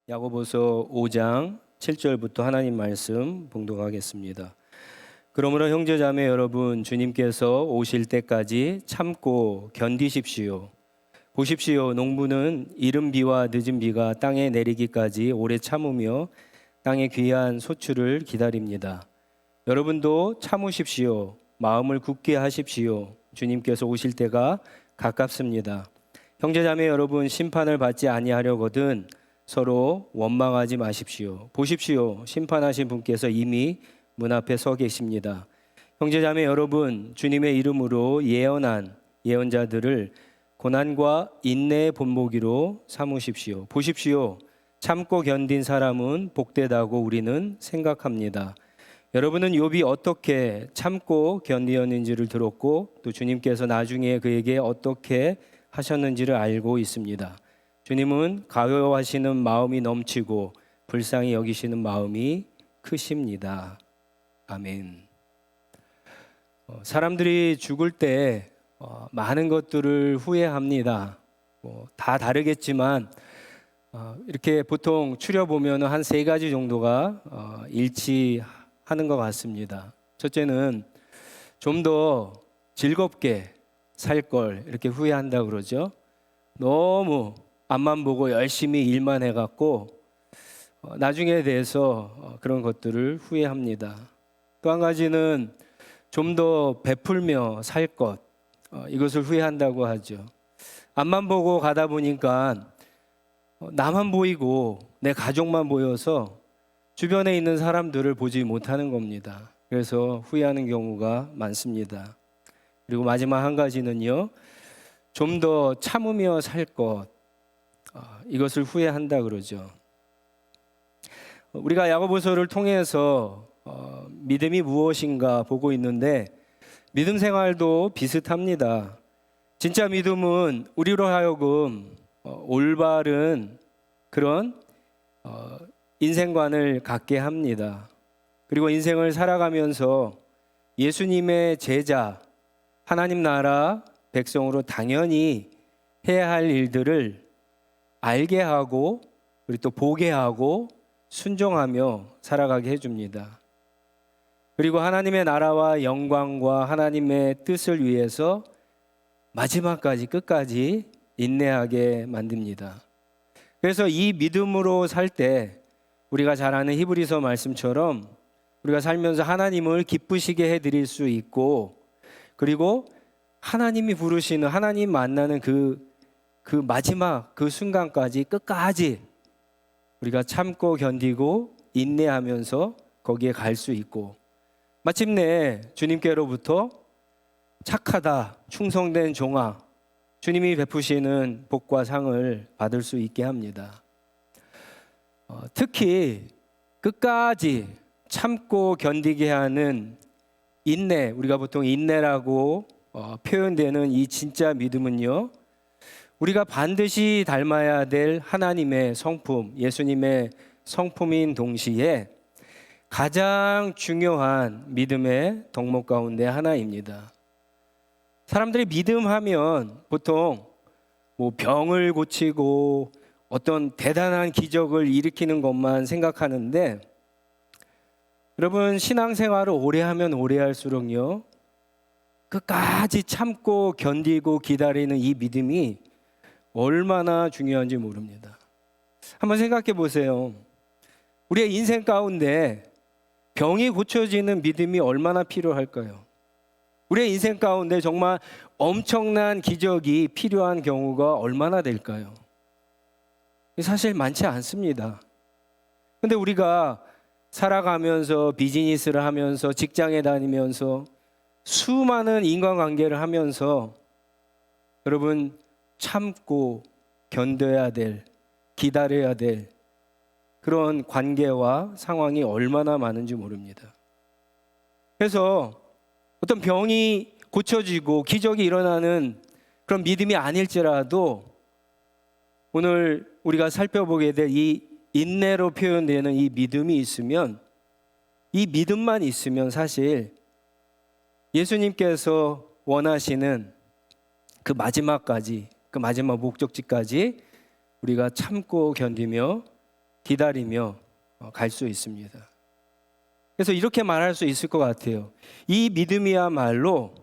야고보서 5장 7절부터 하나님 말씀 봉독하겠습니다. 그러므로 형제자매 여러분, 주님께서 오실 때까지 참고 견디십시오. 보십시오, 농부는 이른 비와 늦은 비가 땅에 내리기까지 오래 참으며 땅의 귀한 소출을 기다립니다. 여러분도 참으십시오. 마음을 굳게 하십시오. 주님께서 오실 때가 가깝습니다. 형제자매 여러분, 심판을 받지 아니하려거든 서로 원망하지 마십시오. 보십시오, 심판하신 분께서 이미 문 앞에 서 계십니다. 형제자매 여러분, 주님의 이름으로 예언한 예언자들을 고난과 인내의 본보기로 삼으십시오. 보십시오, 참고 견딘 사람은 복되다고 우리는 생각합니다. 여러분은 욥이 어떻게 참고 견디었는지를 들었고 또 주님께서 나중에 그에게 어떻게 하셨는지를 알고 있습니다. 주님은 가여워하시는 마음이 넘치고 불쌍히 여기시는 마음이 크십니다. 아멘. 사람들이 죽을 때 많은 것들을 후회합니다. 다 다르겠지만 이렇게 보통 추려보면 한 세 가지 정도가 일치하는 것 같습니다. 첫째는 좀 더 즐겁게 살 걸 이렇게 후회한다 그러죠. 너무 앞만 보고 열심히 일만 해갖고 나중에 대해서 그런 것들을 후회합니다. 또 한 가지는 좀 더 베풀며 살 것, 이것을 후회한다고 하죠. 앞만 보고 가다 보니까 나만 보이고 내 가족만 보여서 주변에 있는 사람들을 보지 못하는 겁니다. 그래서 후회하는 경우가 많습니다. 그리고 마지막 한 가지는요, 좀 더 참으며 살 것, 이것을 후회한다 그러죠. 우리가 야고보서를 통해서 믿음이 무엇인가 보고 있는데 믿음 생활도 비슷합니다. 진짜 믿음은 우리로 하여금 올바른 그런 인생관을 갖게 합니다. 그리고 인생을 살아가면서 예수님의 제자, 하나님 나라 백성으로 당연히 해야 할 일들을 알게 하고 그리고 또 보게 하고 순종하며 살아가게 해줍니다. 그리고 하나님의 나라와 영광과 하나님의 뜻을 위해서 마지막까지 끝까지 인내하게 만듭니다. 그래서 이 믿음으로 살 때 우리가 잘 아는 히브리서 말씀처럼 우리가 살면서 하나님을 기쁘시게 해드릴 수 있고 그리고 하나님이 부르시는 하나님 만나는 그 마지막 그 순간까지 끝까지 우리가 참고 견디고 인내하면서 거기에 갈 수 있고 마침내 주님께로부터 착하다, 충성된 종아, 주님이 베푸시는 복과 상을 받을 수 있게 합니다. 특히 끝까지 참고 견디게 하는 인내, 우리가 보통 인내라고 표현되는 이 진짜 믿음은요, 우리가 반드시 닮아야 될 하나님의 성품, 예수님의 성품인 동시에 가장 중요한 믿음의 덕목 가운데 하나입니다. 사람들이 믿음하면 보통 병을 고치고 어떤 대단한 기적을 일으키는 것만 생각하는데 여러분, 신앙생활을 오래 하면 오래 할수록요, 끝까지 참고 견디고 기다리는 이 믿음이 얼마나 중요한지 모릅니다. 한번 생각해 보세요. 우리의 인생 가운데 병이 고쳐지는 믿음이 얼마나 필요할까요? 우리의 인생 가운데 정말 엄청난 기적이 필요한 경우가 얼마나 될까요? 사실 많지 않습니다. 근데 우리가 살아가면서 비즈니스를 하면서 직장에 다니면서 수많은 인간관계를 하면서 여러분 참고 견뎌야 될, 기다려야 될 그런 관계와 상황이 얼마나 많은지 모릅니다. 그래서 어떤 병이 고쳐지고 기적이 일어나는 그런 믿음이 아닐지라도 오늘 우리가 살펴보게 될 이 인내로 표현되는 이 믿음이 있으면, 이 믿음만 있으면 사실 예수님께서 원하시는 그 마지막까지, 그 마지막 목적지까지 우리가 참고 견디며 기다리며 갈 수 있습니다. 그래서 이렇게 말할 수 있을 것 같아요. 이 믿음이야말로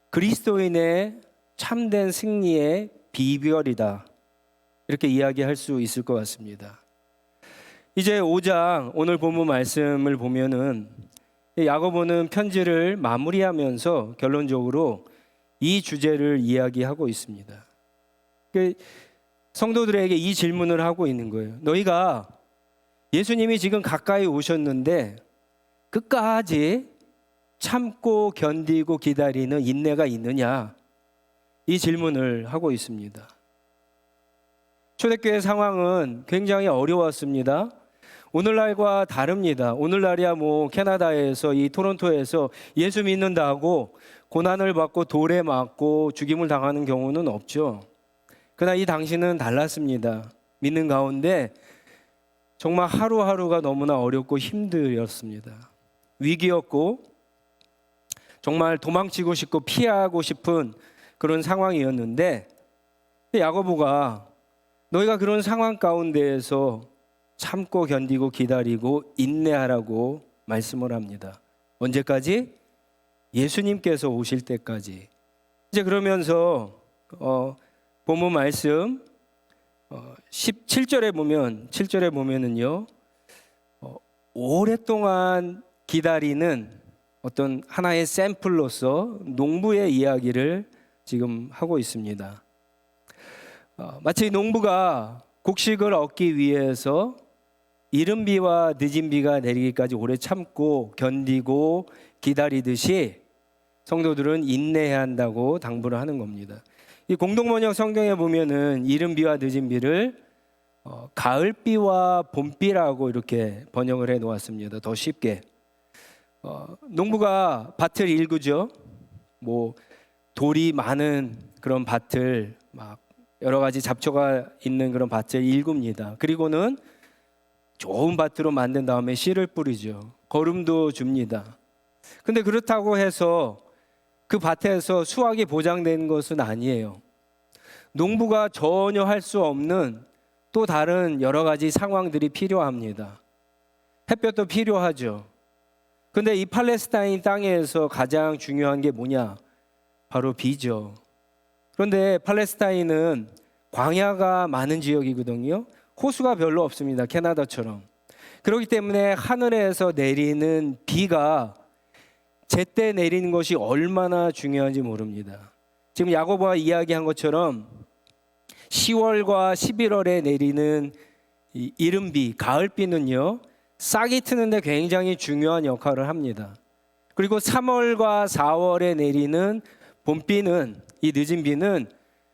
그리스도인의 참된 승리의 비결이다. 이렇게 이야기할 수 있을 것 같습니다. 이제 5장 오늘 본문 말씀을 보면은 야고보는 편지를 마무리하면서 결론적으로 이 주제를 이야기하고 있습니다. 성도들에게 이 질문을 하고 있는 거예요. 너희가 예수님이 지금 가까이 오셨는데 끝까지 참고 견디고 기다리는 인내가 있느냐? 이 질문을 하고 있습니다. 초대교회 상황은 굉장히 어려웠습니다. 오늘날과 다릅니다. 오늘날이야 캐나다에서 이 토론토에서 예수 믿는다고 고난을 받고 돌에 맞고 죽임을 당하는 경우는 없죠. 그러나 이 당시는 달랐습니다. 믿는 가운데 정말 하루하루가 너무나 어렵고 힘들었습니다. 위기였고 정말 도망치고 싶고 피하고 싶은 그런 상황이었는데 야고보가 너희가 그런 상황 가운데에서 참고 견디고 기다리고 인내하라고 말씀을 합니다. 언제까지? 예수님께서 오실 때까지. 이제 그러면서 본문 말씀 17절에 보면은요, 오랫동안 기다리는 어떤 하나의 샘플로서 농부의 이야기를 지금 하고 있습니다. 마치 농부가 곡식을 얻기 위해서 이른 비와 늦은 비가 내리기까지 오래 참고 견디고 기다리듯이 성도들은 인내해야 한다고 당부를 하는 겁니다. 이 공동번역 성경에 보면은 이른 비와 늦은 비를 가을비와 봄비라고 이렇게 번역을 해 놓았습니다. 더 쉽게. 농부가 밭을 일구죠. 돌이 많은 그런 밭을 막 여러 가지 잡초가 있는 그런 밭을 일굽니다. 그리고는 좋은 밭으로 만든 다음에 씨를 뿌리죠. 거름도 줍니다. 근데 그렇다고 해서 그 밭에서 수확이 보장된 것은 아니에요. 농부가 전혀 할 수 없는 또 다른 여러 가지 상황들이 필요합니다. 햇볕도 필요하죠. 근데 이 팔레스타인 땅에서 가장 중요한 게 뭐냐? 바로 비죠. 그런데 팔레스타인은 광야가 많은 지역이거든요. 호수가 별로 없습니다. 캐나다처럼. 그렇기 때문에 하늘에서 내리는 비가 제때 내리는 것이 얼마나 중요한지 모릅니다. 지금 야고보가 이야기한 것처럼 10월과 11월에 내리는 이 이른비, 가을비는요, 싹이 트는데 굉장히 중요한 역할을 합니다. 그리고 3월과 4월에 내리는 봄비는, 이 늦은 비는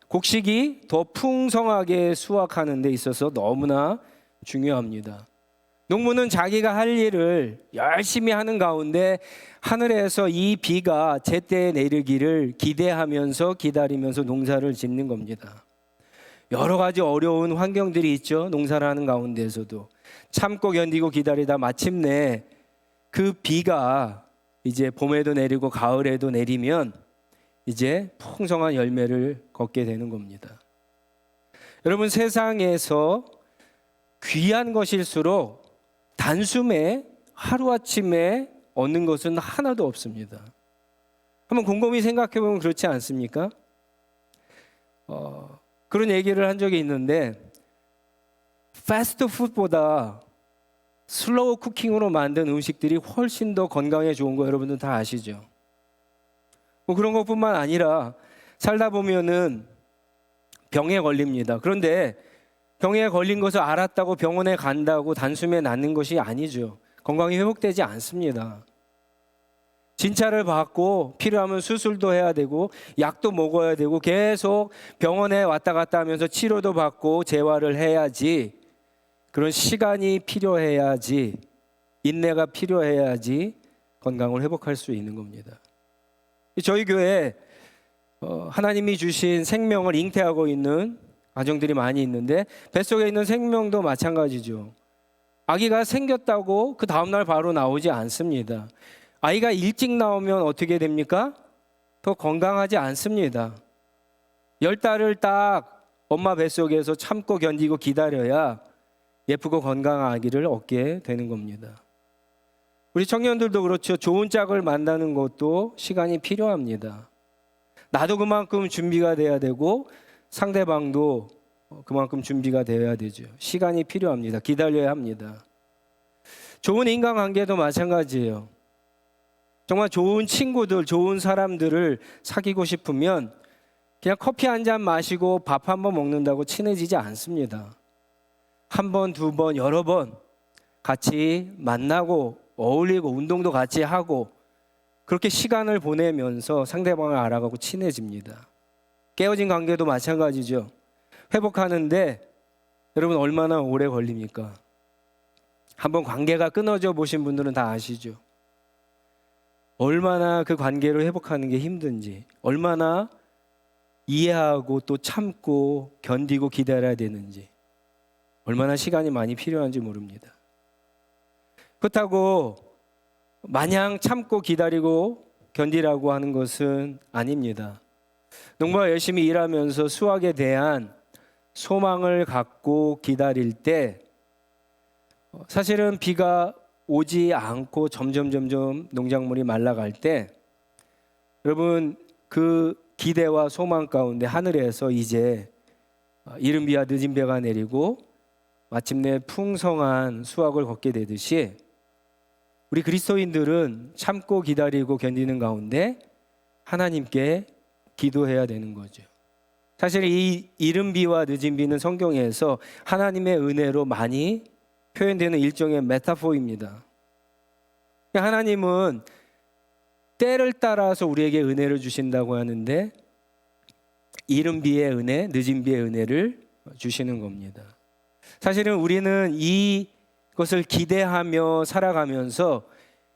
곡식이 더 풍성하게 수확하는 데 있어서 너무나 중요합니다. 농부는 자기가 할 일을 열심히 하는 가운데 하늘에서 이 비가 제때 내리기를 기대하면서 기다리면서 농사를 짓는 겁니다. 여러 가지 어려운 환경들이 있죠. 농사를 하는 가운데에서도 참고 견디고 기다리다 마침내 그 비가 이제 봄에도 내리고 가을에도 내리면 이제 풍성한 열매를 걷게 되는 겁니다. 여러분, 세상에서 귀한 것일수록 단숨에 하루아침에 얻는 것은 하나도 없습니다. 한번 곰곰이 생각해 보면 그렇지 않습니까? 그런 얘기를 한 적이 있는데 패스트푸드보다 슬로우 쿠킹으로 만든 음식들이 훨씬 더 건강에 좋은 거 여러분들 다 아시죠? 그런 것뿐만 아니라 살다 보면은 병에 걸립니다. 그런데 병에 걸린 것을 알았다고 병원에 간다고 단숨에 낫는 것이 아니죠. 건강이 회복되지 않습니다. 진찰을 받고 필요하면 수술도 해야 되고 약도 먹어야 되고 계속 병원에 왔다 갔다 하면서 치료도 받고 재활을 해야지, 그런 시간이 필요해야지, 인내가 필요해야지 건강을 회복할 수 있는 겁니다. 저희 교회에 하나님이 주신 생명을 잉태하고 있는 가정들이 많이 있는데 뱃속에 있는 생명도 마찬가지죠. 아기가 생겼다고 그 다음날 바로 나오지 않습니다. 아이가 일찍 나오면 어떻게 됩니까? 더 건강하지 않습니다. 10달을 딱 엄마 뱃속에서 참고 견디고 기다려야 예쁘고 건강한 아기를 얻게 되는 겁니다. 우리 청년들도 그렇죠. 좋은 짝을 만나는 것도 시간이 필요합니다. 나도 그만큼 준비가 돼야 되고 상대방도 그만큼 준비가 되어야 되죠. 시간이 필요합니다. 기다려야 합니다. 좋은 인간관계도 마찬가지예요. 정말 좋은 친구들, 좋은 사람들을 사귀고 싶으면 그냥 커피 한 잔 마시고 밥 한 번 먹는다고 친해지지 않습니다. 한 번, 두 번, 여러 번 같이 만나고 어울리고 운동도 같이 하고 그렇게 시간을 보내면서 상대방을 알아가고 친해집니다. 깨어진 관계도 마찬가지죠. 회복하는데 여러분 얼마나 오래 걸립니까? 한번 관계가 끊어져 보신 분들은 다 아시죠? 얼마나 그 관계를 회복하는 게 힘든지, 얼마나 이해하고 또 참고 견디고 기다려야 되는지, 얼마나 시간이 많이 필요한지 모릅니다. 그렇다고 마냥 참고 기다리고 견디라고 하는 것은 아닙니다. 농부가 열심히 일하면서 수확에 대한 소망을 갖고 기다릴 때 사실은 비가 오지 않고 점점 농작물이 말라갈 때 여러분 그 기대와 소망 가운데 하늘에서 이제 이른 비와 늦은 비가 내리고 마침내 풍성한 수확을 거게 되듯이 우리 그리스도인들은 참고 기다리고 견디는 가운데 하나님께 기도해야 되는 거죠. 사실 이 이른 비와 늦은 비는 성경에서 하나님의 은혜로 많이 표현되는 일종의 메타포입니다. 하나님은 때를 따라서 우리에게 은혜를 주신다고 하는데 이른 비의 은혜, 늦은 비의 은혜를 주시는 겁니다. 사실은 우리는 이것을 기대하며 살아가면서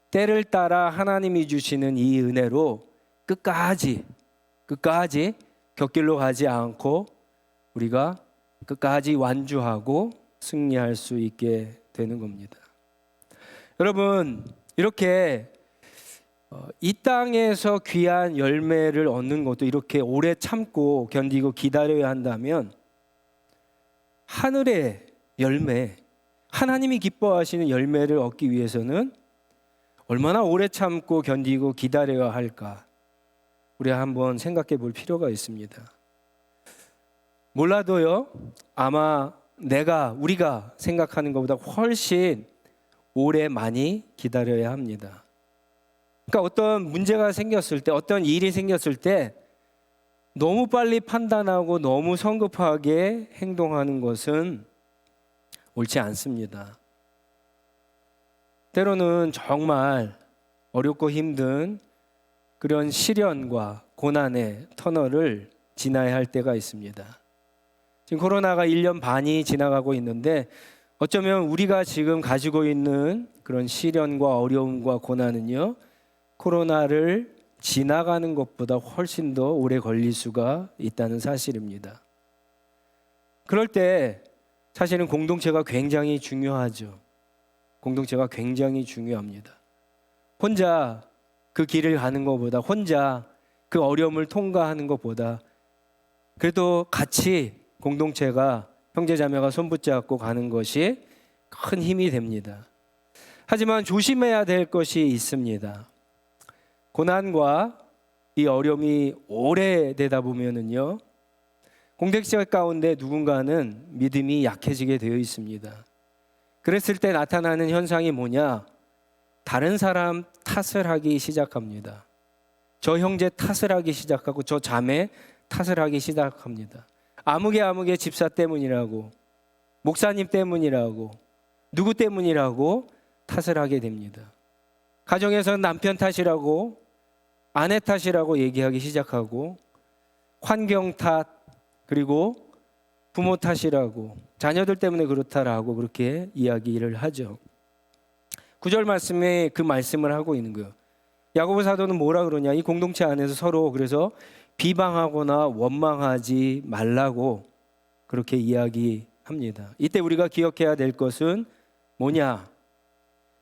때를 따라 하나님이 주시는 이 은혜로 끝까지 곁길로 가지 않고 우리가 끝까지 완주하고 승리할 수 있게 되는 겁니다. 여러분 이렇게 이 땅에서 귀한 열매를 얻는 것도 이렇게 오래 참고 견디고 기다려야 한다면 하늘의 열매, 하나님이 기뻐하시는 열매를 얻기 위해서는 얼마나 오래 참고 견디고 기다려야 할까? 우리가 한번 생각해 볼 필요가 있습니다. 몰라도요, 아마 우리가 생각하는 것보다 훨씬 오래 많이 기다려야 합니다. 그러니까 어떤 문제가 생겼을 때, 어떤 일이 생겼을 때 너무 빨리 판단하고 너무 성급하게 행동하는 것은 옳지 않습니다. 때로는 정말 어렵고 힘든 그런 시련과 고난의 터널을 지나야 할 때가 있습니다. 지금 코로나가 1년 반이 지나가고 있는데 어쩌면 우리가 지금 가지고 있는 그런 시련과 어려움과 고난은요, 코로나를 지나가는 것보다 훨씬 더 오래 걸릴 수가 있다는 사실입니다. 그럴 때 사실은 공동체가 굉장히 중요하죠. 공동체가 굉장히 중요합니다. 혼자 그 길을 가는 것보다, 혼자 그 어려움을 통과하는 것보다 그래도 같이 공동체가 형제자매가 손붙잡고 가는 것이 큰 힘이 됩니다. 하지만 조심해야 될 것이 있습니다. 고난과 이 어려움이 오래되다 보면은요, 공동체 가운데 누군가는 믿음이 약해지게 되어 있습니다. 그랬을 때 나타나는 현상이 뭐냐? 다른 사람 탓을 하기 시작합니다. 저 형제 탓을 하기 시작하고 저 자매 탓을 하기 시작합니다. 아무개 집사 때문이라고, 목사님 때문이라고, 누구 때문이라고 탓을 하게 됩니다. 가정에서는 남편 탓이라고, 아내 탓이라고 얘기하기 시작하고, 환경 탓, 그리고 부모 탓이라고, 자녀들 때문에 그렇다라고 그렇게 이야기를 하죠. 9절 말씀에 그 말씀을 하고 있는 거예요. 야고보 사도는 뭐라 그러냐? 이 공동체 안에서 서로 그래서 비방하거나 원망하지 말라고 그렇게 이야기합니다. 이때 우리가 기억해야 될 것은 뭐냐?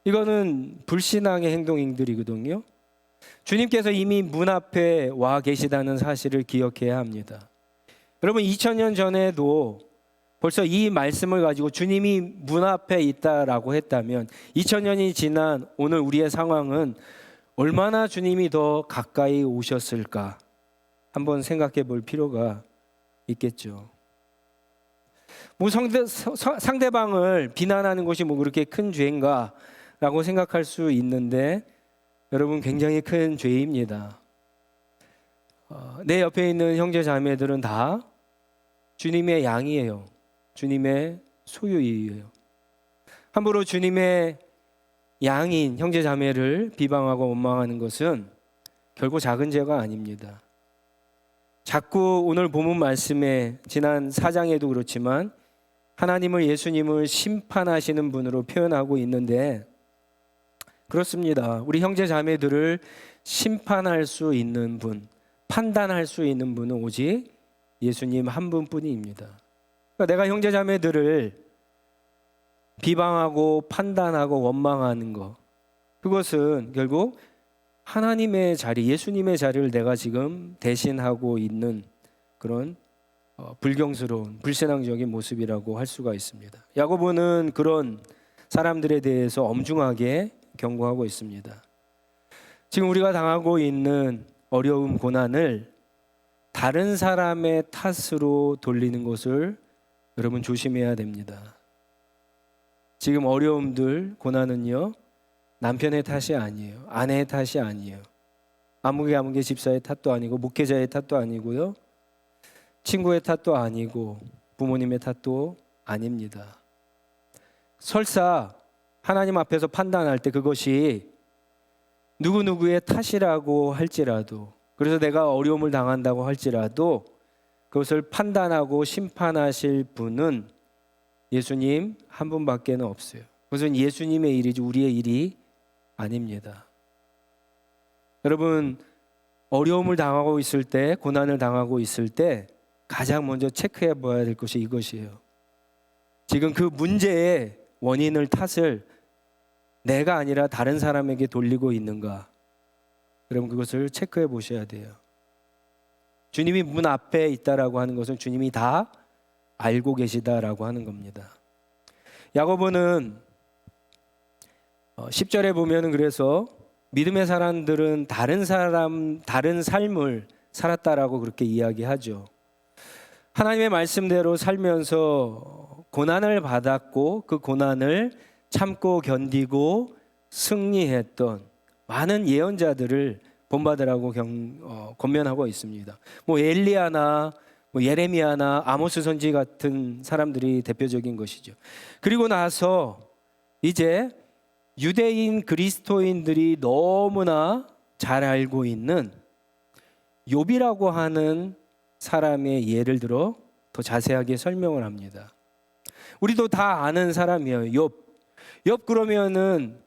이거는 불신앙의 행동들이거든요. 주님께서 이미 문 앞에 와 계시다는 사실을 기억해야 합니다. 여러분 2000년 전에도 벌써 이 말씀을 가지고 주님이 문 앞에 있다라고 했다면 2000년이 지난 오늘 우리의 상황은 얼마나 주님이 더 가까이 오셨을까 한번 생각해 볼 필요가 있겠죠. 뭐 상대방을 비난하는 것이 뭐 그렇게 큰 죄인가라고 생각할 수 있는데 여러분 굉장히 큰 죄입니다. 내 옆에 있는 형제 자매들은 다 주님의 양이에요. 주님의 소유이에요. 함부로 주님의 양인 형제 자매를 비방하고 원망하는 것은 결코 작은 죄가 아닙니다. 자꾸 오늘 본문 말씀에 지난 4장에도 그렇지만 하나님을 예수님을 심판하시는 분으로 표현하고 있는데 그렇습니다. 우리 형제 자매들을 심판할 수 있는 분, 판단할 수 있는 분은 오직 예수님 한 분뿐입니다. 그러니까 내가 형제 자매들을 비방하고 판단하고 원망하는 것, 그것은 결국 하나님의 자리, 예수님의 자리를 내가 지금 대신하고 있는 그런 불경스러운 불신앙적인 모습이라고 할 수가 있습니다. 야고보는 그런 사람들에 대해서 엄중하게 경고하고 있습니다. 지금 우리가 당하고 있는 어려움, 고난을 다른 사람의 탓으로 돌리는 것을 여러분 조심해야 됩니다. 지금 어려움들, 고난은요, 남편의 탓이 아니에요. 아내의 탓이 아니에요. 아무개 집사의 탓도 아니고 목회자의 탓도 아니고요. 친구의 탓도 아니고 부모님의 탓도 아닙니다. 설사 하나님 앞에서 판단할 때 그것이 누구누구의 탓이라고 할지라도, 그래서 내가 어려움을 당한다고 할지라도 그것을 판단하고 심판하실 분은 예수님 한 분밖에 없어요. 그것은 예수님의 일이지 우리의 일이 아닙니다. 여러분, 어려움을 당하고 있을 때, 고난을 당하고 있을 때 가장 먼저 체크해 봐야 될 것이 이것이에요. 지금 그 문제의 원인을, 탓을 내가 아니라 다른 사람에게 돌리고 있는가? 여러분, 그것을 체크해 보셔야 돼요. 주님이 문 앞에 있다라고 하는 것은 주님이 다 알고 계시다라고 하는 겁니다. 야고보는 10절에 보면은 그래서 믿음의 사람들은 다른 삶을 살았다라고 그렇게 이야기하죠. 하나님의 말씀대로 살면서 고난을 받았고 그 고난을 참고 견디고 승리했던 많은 예언자들을 본받으라고 권면하고 있습니다. 뭐 엘리야나 뭐 예레미야나 아모스 선지 같은 사람들이 대표적인 것이죠. 그리고 나서 이제 유대인 그리스도인들이 너무나 잘 알고 있는 욥이라고 하는 사람의 예를 들어 더 자세하게 설명을 합니다. 우리도 다 아는 사람이에요. 욥 그러면은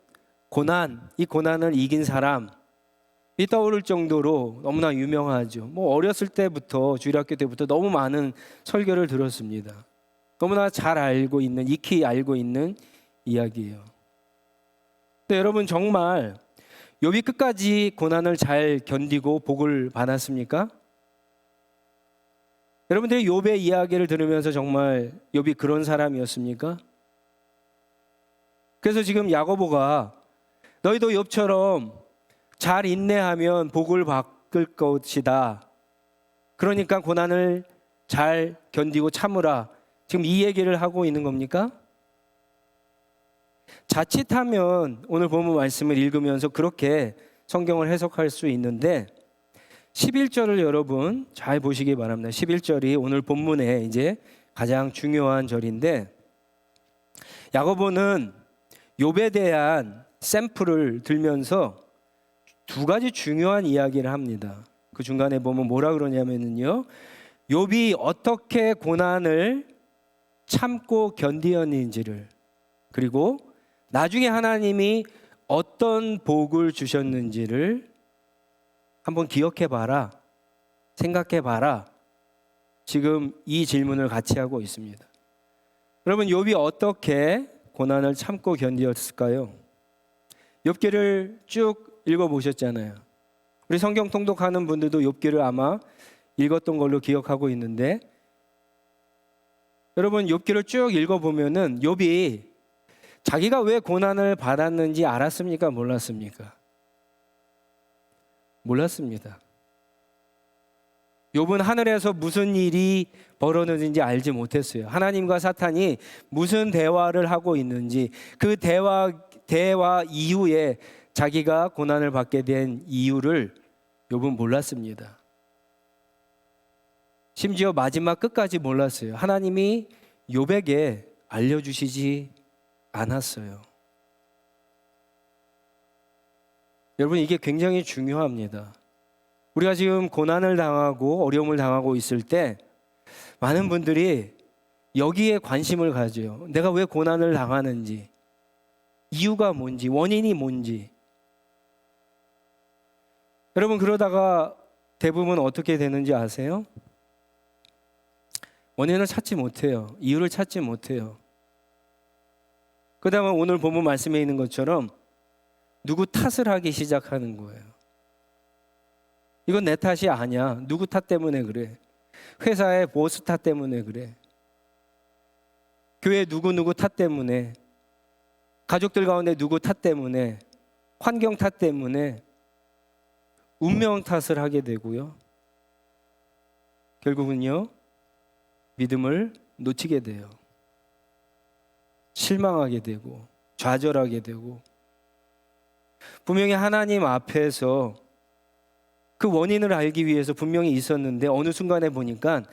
이 고난을 이긴 사람이 떠오를 정도로 너무나 유명하죠. 뭐 어렸을 때부터 주일학교 때부터 너무 많은 설교를 들었습니다. 너무나 잘 알고 있는, 익히 알고 있는 이야기예요. 근데 여러분, 정말 욥이 끝까지 고난을 잘 견디고 복을 받았습니까? 여러분들이 욥의 이야기를 들으면서 정말 욥이 그런 사람이었습니까? 그래서 지금 야고보가 너희도 욥처럼 잘 인내하면 복을 받을 것이다. 그러니까 고난을 잘 견디고 참으라. 지금 이 얘기를 하고 있는 겁니까? 자칫하면 오늘 본문 말씀을 읽으면서 그렇게 성경을 해석할 수 있는데 11절을 여러분 잘 보시기 바랍니다. 11절이 오늘 본문에 이제 가장 중요한 절인데 야고보는 욥에 대한 샘플을 들면서 두 가지 중요한 이야기를 합니다. 그 중간에 보면 뭐라 그러냐면요, 욥이 어떻게 고난을 참고 견디었는지를, 그리고 나중에 하나님이 어떤 복을 주셨는지를 한번 기억해 봐라, 생각해 봐라. 지금 이 질문을 같이 하고 있습니다. 여러분, 욥이 어떻게 고난을 참고 견디었을까요? 욥기를 쭉 읽어보셨잖아요. 우리 성경 통독하는 분들도 욥기를 아마 읽었던 걸로 기억하고 있는데 여러분 욥기를 쭉 읽어보면은 욥이 자기가 왜 고난을 받았는지 알았습니까? 몰랐습니까? 몰랐습니다. 욥은 하늘에서 무슨 일이 벌어졌는지 알지 못했어요. 하나님과 사탄이 무슨 대화를 하고 있는지, 그 대화 이후에 자기가 고난을 받게 된 이유를 욥은 몰랐습니다. 심지어 마지막 끝까지 몰랐어요. 하나님이 욥에게 알려주시지 않았어요. 여러분, 이게 굉장히 중요합니다. 우리가 지금 고난을 당하고 어려움을 당하고 있을 때 많은 분들이 여기에 관심을 가져요. 내가 왜 고난을 당하는지, 이유가 뭔지, 원인이 뭔지. 여러분, 그러다가 대부분 어떻게 되는지 아세요? 원인을 찾지 못해요. 이유를 찾지 못해요. 그다음에 오늘 본문 말씀에 있는 것처럼 누구 탓을 하기 시작하는 거예요. 이건 내 탓이 아니야. 누구 탓 때문에 그래. 회사의 보스 탓 때문에 그래. 교회 누구 탓 때문에, 가족들 가운데 누구 탓 때문에, 환경 탓 때문에 운명 탓을 하게 되고요. 결국은요, 믿음을 놓치게 돼요. 실망하게 되고 좌절하게 되고. 분명히 하나님 앞에서 그 원인을 알기 위해서 분명히 있었는데 어느 순간에 보니까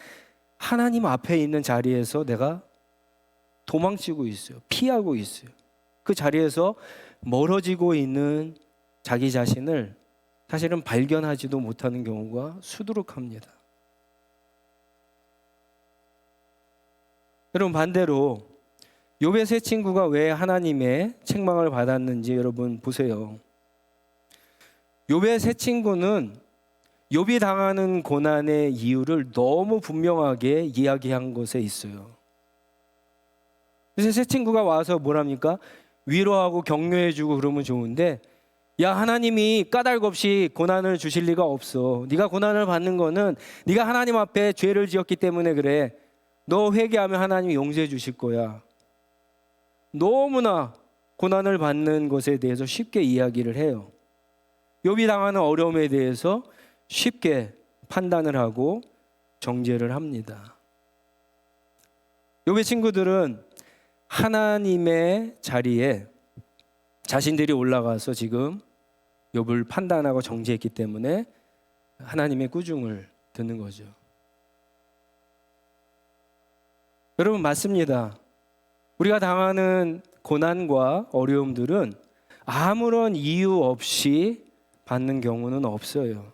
하나님 앞에 있는 자리에서 내가 도망치고 있어요. 피하고 있어요. 그 자리에서 멀어지고 있는 자기 자신을 사실은 발견하지도 못하는 경우가 수두룩합니다. 여러분, 반대로 욥의 세 친구가 왜 하나님의 책망을 받았는지 여러분 보세요. 욥의 세 친구는 욥이 당하는 고난의 이유를 너무 분명하게 이야기한 것에 있어요. 그래서 세 친구가 와서 뭐랍니까? 위로하고 격려해주고 그러면 좋은데, 야, 하나님이 까닭 없이 고난을 주실 리가 없어. 네가 고난을 받는 거는 네가 하나님 앞에 죄를 지었기 때문에 그래. 너 회개하면 하나님이 용서해 주실 거야. 너무나 고난을 받는 것에 대해서 쉽게 이야기를 해요. 욥이 당하는 어려움에 대해서 쉽게 판단을 하고 정죄를 합니다. 욥의 친구들은 하나님의 자리에 자신들이 올라가서 지금 욥을 판단하고 정죄했기 때문에 하나님의 꾸중을 듣는 거죠. 여러분, 맞습니다. 우리가 당하는 고난과 어려움들은 아무런 이유 없이 받는 경우는 없어요.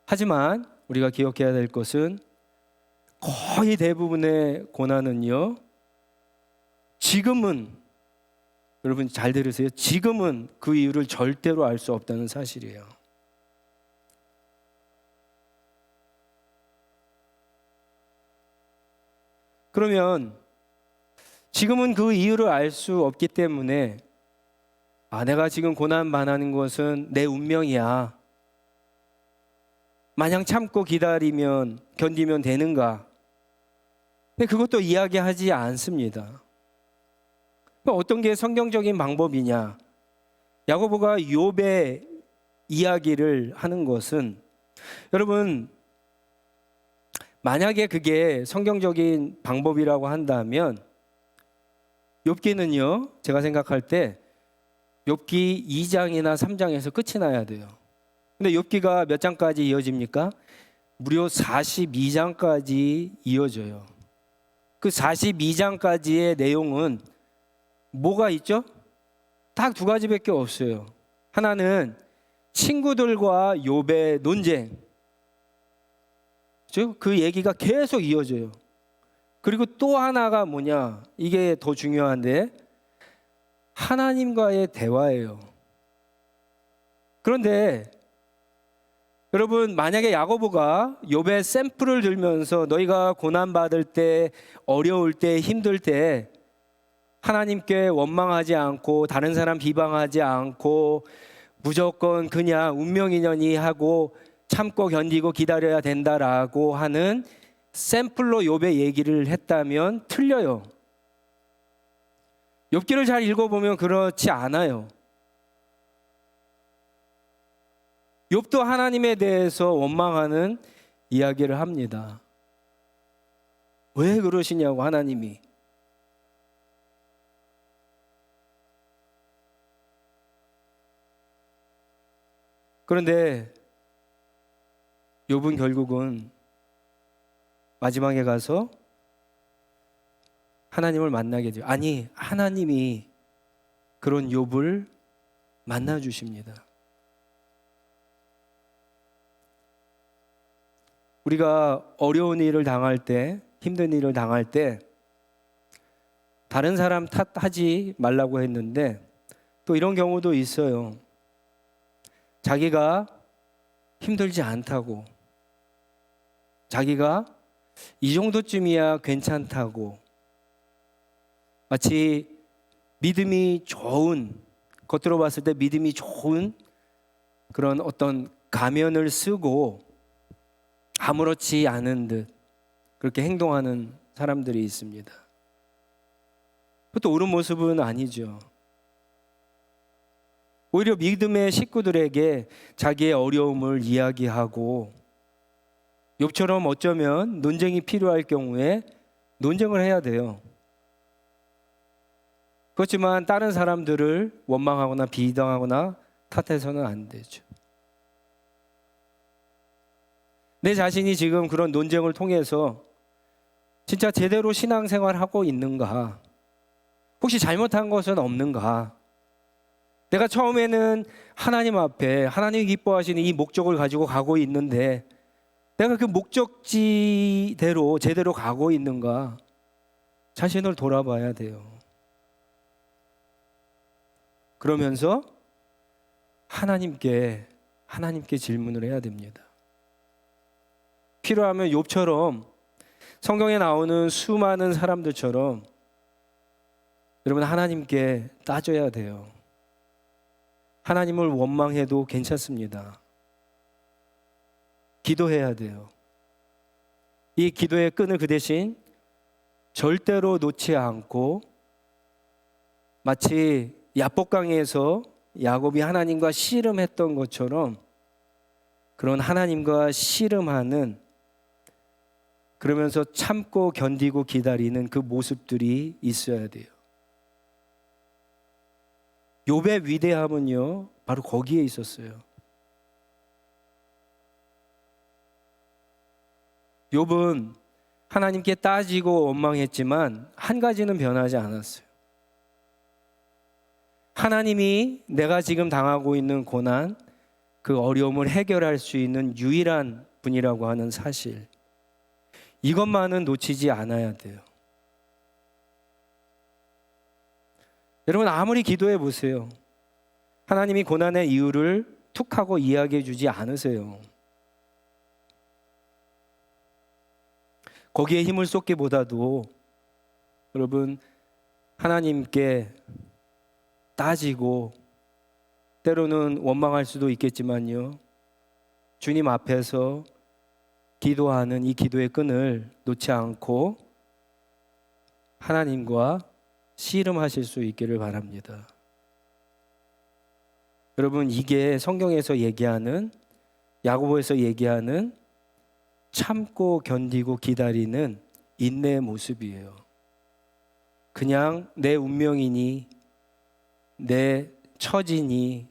하지만 우리가 기억해야 될 것은 거의 대부분의 고난은요, 지금은, 여러분 잘 들으세요. 지금은 그 이유를 절대로 알 수 없다는 사실이에요. 그러면 지금은 그 이유를 알 수 없기 때문에 내가 지금 고난만하는 것은 내 운명이야. 마냥 참고 기다리면 견디면 되는가? 근데 그것도 이야기하지 않습니다. 어떤 게 성경적인 방법이냐? 야고보가 욥의 이야기를 하는 것은, 여러분, 만약에 그게 성경적인 방법이라고 한다면 욥기는요, 제가 생각할 때 욥기 2장이나 3장에서 끝이 나야 돼요. 근데 욥기가 몇 장까지 이어집니까? 무려 42장까지 이어져요. 그 42장까지의 내용은 뭐가 있죠? 딱 두 가지밖에 없어요. 하나는 친구들과 욥의 논쟁, 그 얘기가 계속 이어져요. 그리고 또 하나가 뭐냐? 이게 더 중요한데, 하나님과의 대화예요. 그런데 여러분, 만약에 야고보가 욥의 샘플을 들면서 너희가 고난받을 때, 어려울 때, 힘들 때 하나님께 원망하지 않고 다른 사람 비방하지 않고 무조건 그냥 운명이냐니 하고 참고 견디고 기다려야 된다라고 하는 샘플로 욥의 얘기를 했다면 틀려요. 욥기를 잘 읽어보면 그렇지 않아요. 욥도 하나님에 대해서 원망하는 이야기를 합니다. 왜 그러시냐고 하나님이. 그런데 욥은 결국은 마지막에 가서 하나님을 만나게 돼요. 아니, 하나님이 그런 욥을 만나 주십니다. 우리가 어려운 일을 당할 때, 힘든 일을 당할 때 다른 사람 탓하지 말라고 했는데 또 이런 경우도 있어요. 자기가 힘들지 않다고, 자기가 이 정도쯤이야 괜찮다고, 마치 믿음이 좋은, 겉으로 봤을 때 믿음이 좋은 그런 어떤 가면을 쓰고 아무렇지 않은 듯 그렇게 행동하는 사람들이 있습니다. 그것도 옳은 모습은 아니죠. 오히려 믿음의 식구들에게 자기의 어려움을 이야기하고, 욥처럼 어쩌면 논쟁이 필요할 경우에 논쟁을 해야 돼요. 그렇지만 다른 사람들을 원망하거나 비방하거나 탓해서는 안 되죠. 내 자신이 지금 그런 논쟁을 통해서 진짜 제대로 신앙생활하고 있는가? 혹시 잘못한 것은 없는가? 내가 처음에는 하나님 앞에 하나님이 기뻐하시는 이 목적을 가지고 가고 있는데 내가 그 목적지대로 제대로 가고 있는가? 자신을 돌아봐야 돼요. 그러면서 하나님께 질문을 해야 됩니다. 필요하면 욥처럼, 성경에 나오는 수많은 사람들처럼 여러분 하나님께 따져야 돼요. 하나님을 원망해도 괜찮습니다. 기도해야 돼요. 이 기도의 끈을 그 대신 절대로 놓지 않고, 마치 야복강에서 야곱이 하나님과 씨름했던 것처럼 그런 하나님과 씨름하는, 그러면서 참고 견디고 기다리는 그 모습들이 있어야 돼요. 욥의 위대함은요, 바로 거기에 있었어요. 욥은 하나님께 따지고 원망했지만 한 가지는 변하지 않았어요. 하나님이 내가 지금 당하고 있는 고난, 그 어려움을 해결할 수 있는 유일한 분이라고 하는 사실, 이것만은 놓치지 않아야 돼요. 여러분 아무리 기도해 보세요. 하나님이 고난의 이유를 툭 하고 이야기해 주지 않으세요. 거기에 힘을 쏟기보다도 여러분 하나님께 따지고, 때로는 원망할 수도 있겠지만요, 주님 앞에서 기도하는 이 기도의 끈을 놓지 않고 하나님과 씨름하실 수 있기를 바랍니다. 여러분 이게 성경에서 얘기하는, 야고보에서 얘기하는 참고 견디고 기다리는 인내의 모습이에요. 그냥 내 운명이니 내 처지니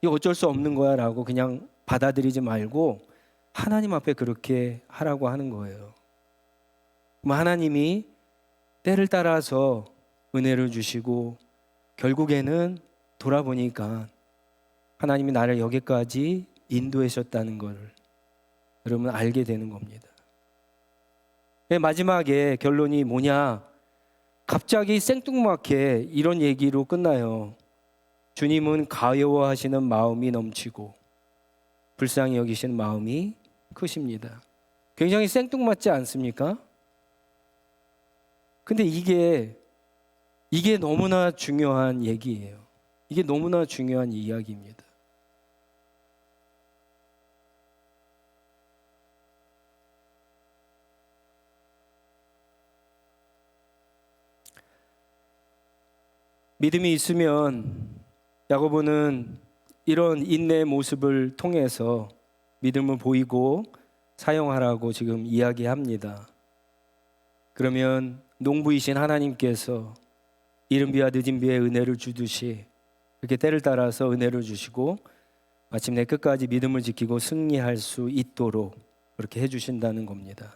이거 어쩔 수 없는 거야 라고 그냥 받아들이지 말고 하나님 앞에 그렇게 하라고 하는 거예요. 그럼 하나님이 때를 따라서 은혜를 주시고 결국에는 돌아보니까 하나님이 나를 여기까지 인도하셨다는 걸 여러분 알게 되는 겁니다. 마지막에 결론이 뭐냐? 갑자기 생뚱맞게 이런 얘기로 끝나요. 주님은 가여워하시는 마음이 넘치고 불쌍히 여기시는 마음이 크십니다. 굉장히 생뚱맞지 않습니까? 근데 이게 너무나 중요한 얘기예요. 이게 너무나 중요한 이야기입니다. 믿음이 있으면 야고보는 이런 인내의 모습을 통해서 믿음을 보이고 사용하라고 지금 이야기합니다. 그러면 농부이신 하나님께서 이른 비와 늦은 비에 은혜를 주듯이 그렇게 때를 따라서 은혜를 주시고 마침내 끝까지 믿음을 지키고 승리할 수 있도록 그렇게 해주신다는 겁니다.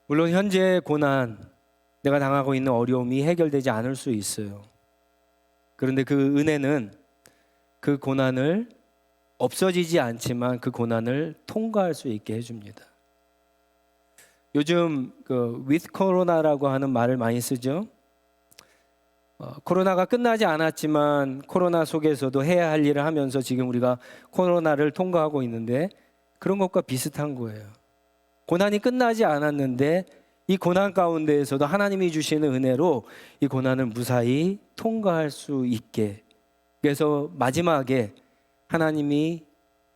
물론 현재 고난, 내가 당하고 있는 어려움이 해결되지 않을 수 있어요. 그런데 그 은혜는 그 고난을 없어지지 않지만 그 고난을 통과할 수 있게 해줍니다. 요즘 with 코로나라고 하는 말을 많이 쓰죠. 코로나가 끝나지 않았지만 코로나 속에서도 해야 할 일을 하면서 지금 우리가 코로나를 통과하고 있는데 그런 것과 비슷한 거예요. 고난이 끝나지 않았는데 이 고난 가운데에서도 하나님이 주시는 은혜로 이 고난을 무사히 통과할 수 있게, 그래서 마지막에 하나님이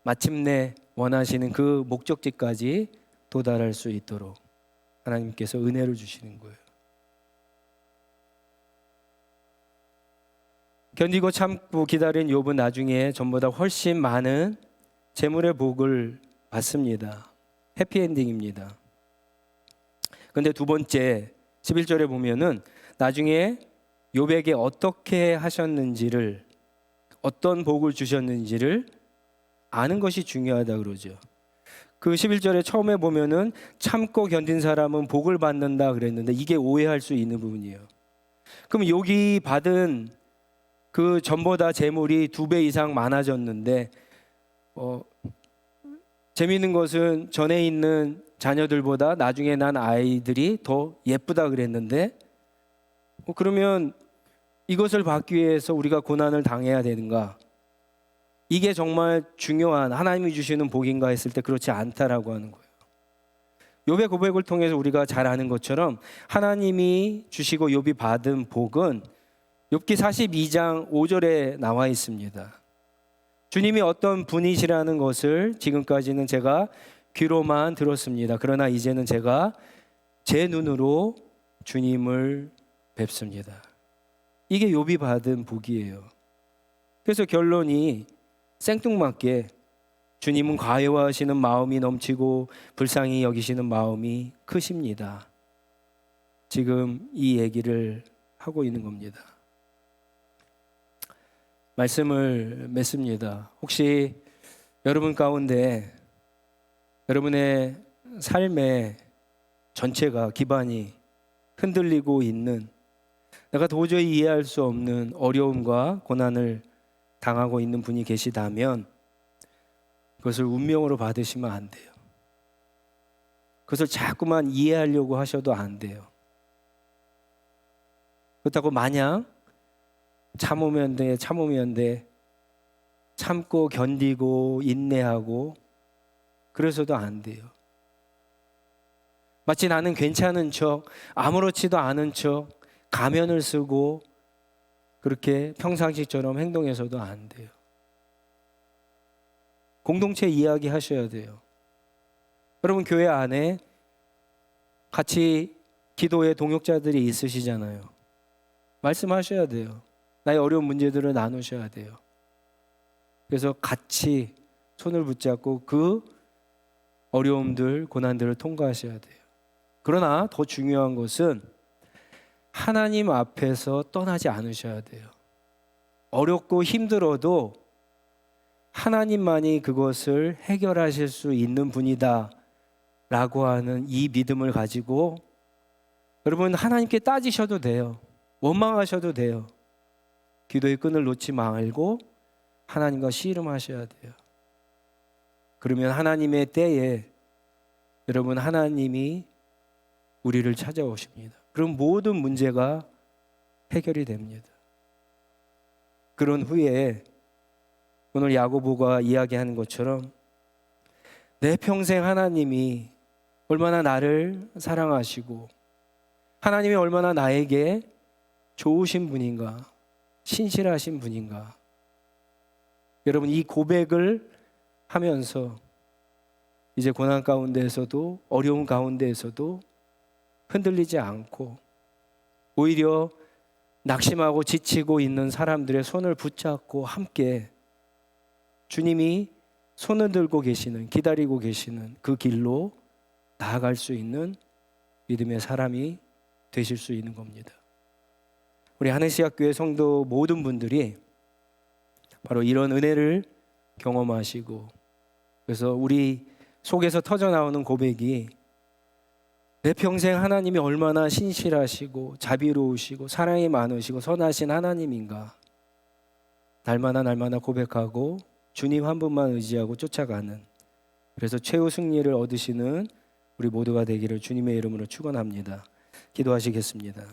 마침내 원하시는 그 목적지까지 도달할 수 있도록 하나님께서 은혜를 주시는 거예요. 견디고 참고 기다린 욥은 나중에 전보다 훨씬 많은 재물의 복을 받습니다. 해피엔딩입니다. 그런데 두 번째 11절에 보면은 나중에 욥에게 어떻게 하셨는지를, 어떤 복을 주셨는지를 아는 것이 중요하다 그러죠. 그 11절에 처음에 보면은 참고 견딘 사람은 복을 받는다 그랬는데 이게 오해할 수 있는 부분이에요. 그럼 욥이 받은 그 전보다 재물이 2배 이상 많아졌는데 재미있는 것은 전에 있는 자녀들보다 나중에 난 아이들이 더 예쁘다 그랬는데 그러면 이것을 받기 위해서 우리가 고난을 당해야 되는가? 이게 정말 중요한 하나님이 주시는 복인가 했을 때 그렇지 않다라고 하는 거예요. 욥의 고백을 통해서 우리가 잘 아는 것처럼 하나님이 주시고 욥이 받은 복은 욥기 42장 5절에 나와 있습니다. 주님이 어떤 분이시라는 것을 지금까지는 제가 귀로만 들었습니다. 그러나 이제는 제가 제 눈으로 주님을 뵙습니다. 이게 욥이 받은 복이에요. 그래서 결론이 생뚱맞게 주님은 과요하시는 마음이 넘치고 불쌍히 여기시는 마음이 크십니다. 지금 이 얘기를 하고 있는 겁니다. 말씀을 맺습니다. 혹시 여러분 가운데 여러분의 삶의 전체가 기반이 흔들리고 있는, 내가 도저히 이해할 수 없는 어려움과 고난을 당하고 있는 분이 계시다면 그것을 운명으로 받으시면 안 돼요. 그것을 자꾸만 이해하려고 하셔도 안 돼요. 그렇다고 마냥 참으면 돼, 참고 견디고 인내하고 그래서도 안 돼요. 마치 나는 괜찮은 척, 아무렇지도 않은 척 가면을 쓰고 그렇게 평상시처럼 행동해서도 안 돼요. 공동체 이야기 하셔야 돼요. 여러분 교회 안에 같이 기도의 동역자들이 있으시잖아요. 말씀하셔야 돼요. 나의 어려운 문제들을 나누셔야 돼요. 그래서 같이 손을 붙잡고 그 어려움들, 고난들을 통과하셔야 돼요. 그러나 더 중요한 것은 하나님 앞에서 떠나지 않으셔야 돼요. 어렵고 힘들어도 하나님만이 그것을 해결하실 수 있는 분이다 라고 하는 이 믿음을 가지고 여러분 하나님께 따지셔도 돼요. 원망하셔도 돼요. 기도의 끈을 놓지 말고 하나님과 씨름하셔야 돼요. 그러면 하나님의 때에 여러분 하나님이 우리를 찾아오십니다. 그럼 모든 문제가 해결이 됩니다. 그런 후에 오늘 야고보가 이야기하는 것처럼 내 평생 하나님이 얼마나 나를 사랑하시고 하나님이 얼마나 나에게 좋으신 분인가, 신실하신 분인가. 여러분 이 고백을 하면서 이제 고난 가운데에서도 어려운 가운데에서도 흔들리지 않고 오히려 낙심하고 지치고 있는 사람들의 손을 붙잡고 함께 주님이 손을 들고 계시는, 기다리고 계시는 그 길로 나아갈 수 있는 믿음의 사람이 되실 수 있는 겁니다. 우리 하늘시학교회 성도 모든 분들이 바로 이런 은혜를 경험하시고, 그래서 우리 속에서 터져나오는 고백이 내 평생 하나님이 얼마나 신실하시고 자비로우시고 사랑이 많으시고 선하신 하나님인가, 날마다 고백하고 주님 한 분만 의지하고 쫓아가는, 그래서 최후 승리를 얻으시는 우리 모두가 되기를 주님의 이름으로 축원합니다. 기도하시겠습니다.